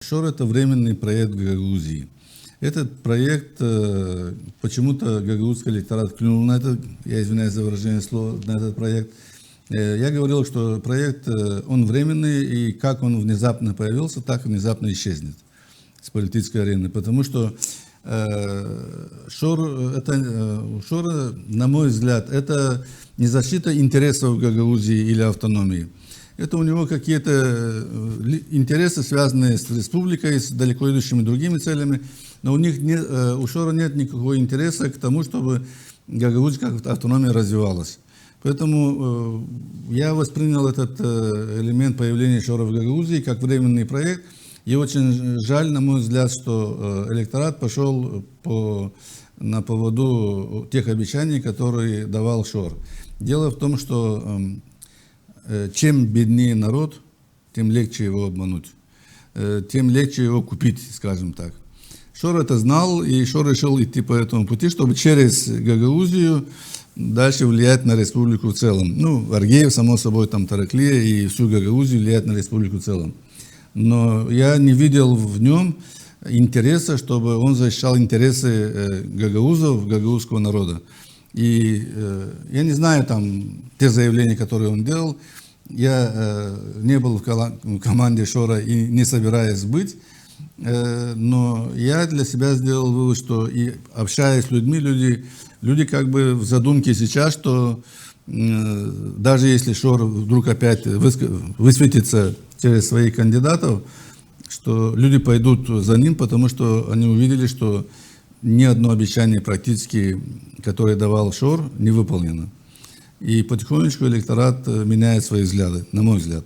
ШОР – это временный проект Гагаузии. Этот проект, почему-то гагаузский электорат клюнул на это, я извиняюсь за выражение слова, на этот проект. Я говорил, что проект, он временный, и как он внезапно появился, так внезапно исчезнет с политической арены. Потому что ШОР, на мой взгляд, это не защита интересов Гагаузии или автономии. Это у него какие-то интересы, связанные с республикой, с далеко идущими другими целями, но у ШОРа нет никакого интереса к тому, чтобы Гагаузия как автономия развивалась. Поэтому я воспринял этот элемент появления ШОРа в Гагаузии как временный проект. И очень жаль, на мой взгляд, что электорат пошел на поводу тех обещаний, которые давал ШОР. Дело в том, что чем беднее народ, тем легче его обмануть, тем легче его купить, скажем так. ШОР это знал, и ШОР решил идти по этому пути, чтобы через Гагаузию дальше влиять на республику в целом. Ну, Аргеев, само собой, там Тараклия и всю Гагаузию влиять на республику в целом. Но я не видел в нем интереса, чтобы он защищал интересы гагаузов, гагаузского народа. И я не знаю там те заявления, которые он делал. Я не был в команде ШОРа и не собираюсь быть. Но я для себя сделал вывод, что и общаясь с людьми, люди как бы в задумке сейчас, что даже если ШОР вдруг опять высветится через своих кандидатов, что люди пойдут за ним, потому что они увидели, что ни одно обещание практически, которое давал ШОР, не выполнено. И потихонечку электорат меняет свои взгляды, на мой взгляд.